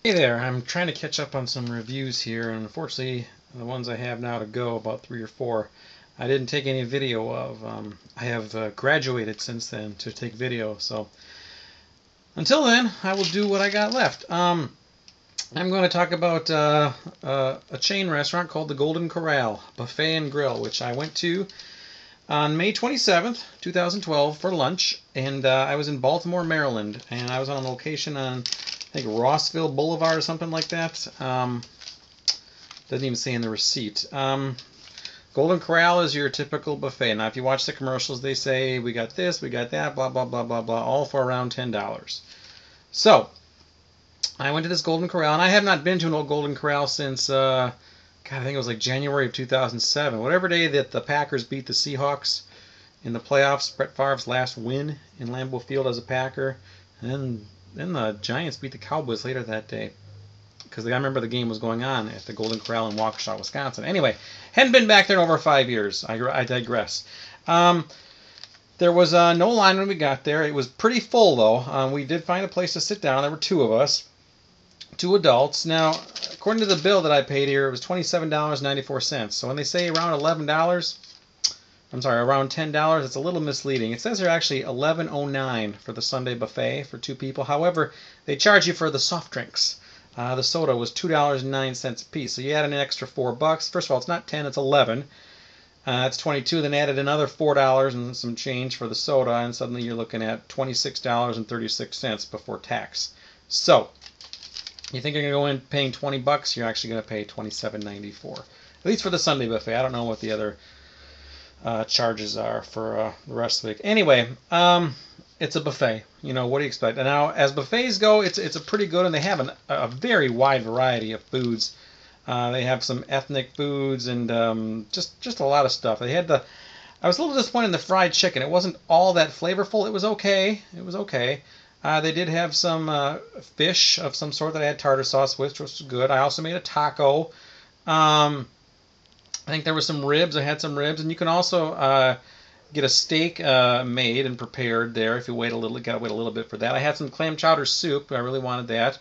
Hey there, I'm trying to catch up on some reviews here, and unfortunately, the ones I have now to go, about three or four, I didn't take any video of. I have graduated since then to take video, so until then, I will do what I got left. I'm going to talk about a chain restaurant called the Golden Corral Buffet and Grill, which I went to on May 27th, 2012 for lunch, and I was in Baltimore, Maryland, and I was on a location on, I think, ROSSVILLE Boulevard or something like that. Doesn't even say in the receipt. Golden Corral is your typical buffet. Now, if you watch the commercials, they say, we got this, we got that, blah, blah, blah, blah, blah, all for around $10. So, I went to this Golden Corral, and I have not been to an old Golden Corral since, God, I think it was like January of 2007. Whatever day that the Packers beat the Seahawks in the playoffs, Brett Favre's last win in Lambeau Field as a Packer. And then the Giants beat the Cowboys later that day, because I remember the game was going on at the Golden Corral in Waukesha, Wisconsin. Anyway, hadn't been back there in over 5 years. I digress. There was no line when we got there. It was pretty full, though. We did find a place to sit down. There were two of us, two adults. Now, according to the bill that I paid here, it was $27.94. So when they say around $11, I'm sorry, around $10, it's a little misleading. It says they're actually $11.09 for the Sunday buffet for two people. However, they charge you for the soft drinks. The soda was $2.09 a piece, so you add an extra $4. First of all, it's not 10, it's 11. That's 22. Then added another $4 and some change for the soda, and suddenly you're looking at $26.36 before tax. So, you think you're going to go in paying $20? You're actually going to pay $27.94. At least for the Sunday buffet. I don't know what the other charges are for the rest of the week. Anyway, it's a buffet. You know, what do you expect? And now, as buffets go, it's a pretty good, and they have a very wide variety of foods. They have some ethnic foods and just a lot of stuff. They had I was a little disappointed in the fried chicken. It wasn't all that flavorful. It was okay. It was okay. They did have some fish of some sort that I had tartar sauce with, which was good. I also made a taco. I think there was some ribs. I had some ribs, and you can also get a steak made and prepared there if you wait a little. You gotta wait a little bit for that. I had some clam chowder soup. I really wanted that.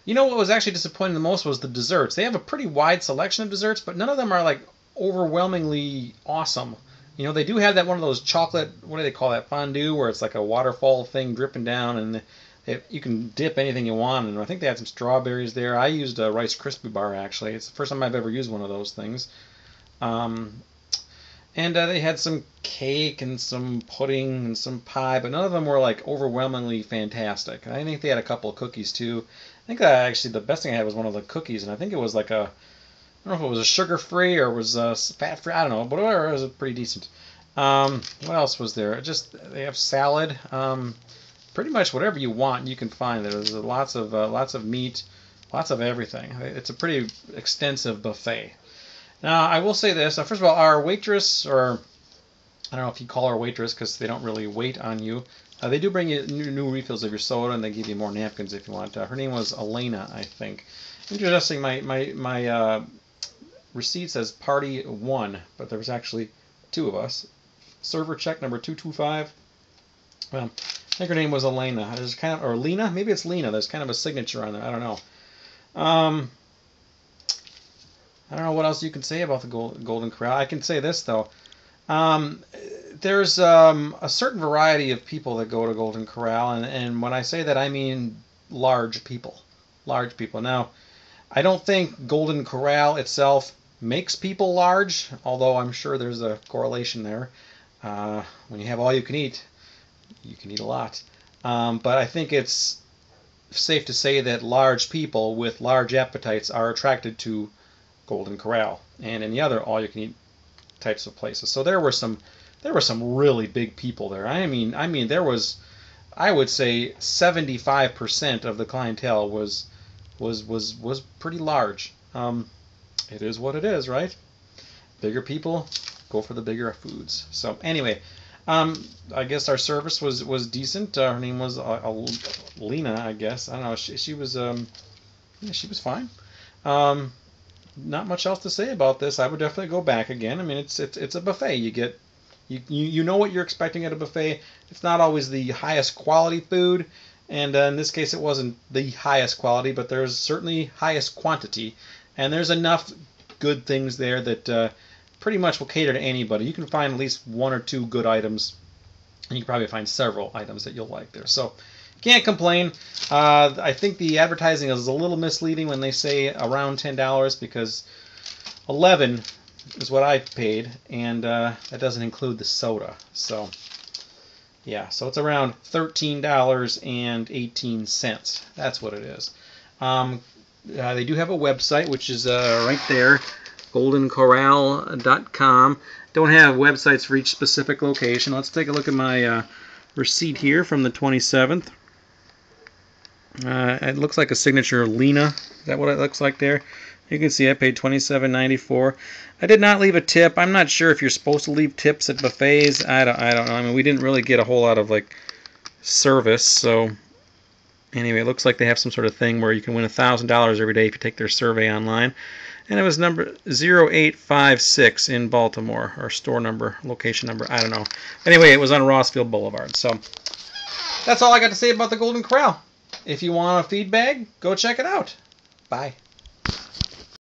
You know what was actually disappointing the most was the desserts. They have a pretty wide selection of desserts, but none of them are like overwhelmingly awesome. You know, they do have that one of those chocolate, what do they call that, fondue, where it's like a waterfall thing dripping down, and you can dip anything you want. And I think they had some strawberries there. I used a Rice Krispie bar actually. It's the first time I've ever used one of those things. Um, and they had some cake and some pudding and some pie, but none of them were like overwhelmingly fantastic. I think they had a couple of cookies too. I think actually the best thing I had was one of the cookies, and I think it was like I don't know if it was a sugar free or was fat free. I don't know, but whatever, it was pretty decent. What else was there? Just they have salad. Pretty much whatever you want, you can find there. There's lots of meat, lots of everything. It's a pretty extensive buffet. Now, I will say this. First of all, our waitress, or I don't know if you call her waitress because they don't really wait on you. They do bring you new refills of your soda, and they give you more napkins if you want. Her name was Elena, I think. Interesting, my receipt says party 1, but there was actually 2 of us. Server check number 225. Well, I think her name was Elena. There's kind of, or Lena? Maybe it's Lena. There's kind of a signature on there. I don't know. I don't know what else you can say about the Golden Corral. I can say this, though. Um, there's a certain variety of people that go to Golden Corral, and when I say that, I mean large people. Large people. Now, I don't think Golden Corral itself makes people large, although I'm sure there's a correlation there. When you have all you can eat a lot. But I think it's safe to say that large people with large appetites are attracted to Golden Corral and any other all-you-can-eat types of places. So there were some really big people there. I mean there was, I would say 75% of the clientele was pretty large. It is what it is, right? Bigger people go for the bigger foods. So anyway, I guess our service was decent. Her name was Lena, I guess. I don't know. She was yeah, she was fine. Um, Not much else to say about this. I would definitely go back again. I mean, it's a buffet. You get you know what you're expecting at a buffet. It's not always the highest quality food. And in this case, it wasn't the highest quality, but there's certainly highest quantity. And there's enough good things there that pretty much will cater to anybody. You can find at least one or two good items, and you can probably find several items that you'll like there. So can't complain. I think the advertising is a little misleading when they say around $10, because $11 is what I paid, and that doesn't include the soda. So yeah, so it's around $13.18. That's what it is. They do have a website, which is right there, goldencorral.com. Don't have websites for each specific location. Let's take a look at my receipt here from the 27th. It looks like a signature Lena. Is that what it looks like there? You can see I paid $27.94. I did not leave a tip. I'm not sure if you're supposed to leave tips at buffets. I don't know. I mean, we didn't really get a whole lot of like service. So anyway, it looks like they have some sort of thing where you can win $1,000 every day if you take their survey online. And it was number 0856 in Baltimore, or store number, location number, I don't know. Anyway, it was on Rossville Boulevard. So that's all I got to say about the Golden Corral. If you want a feed bag, go check it out. Bye.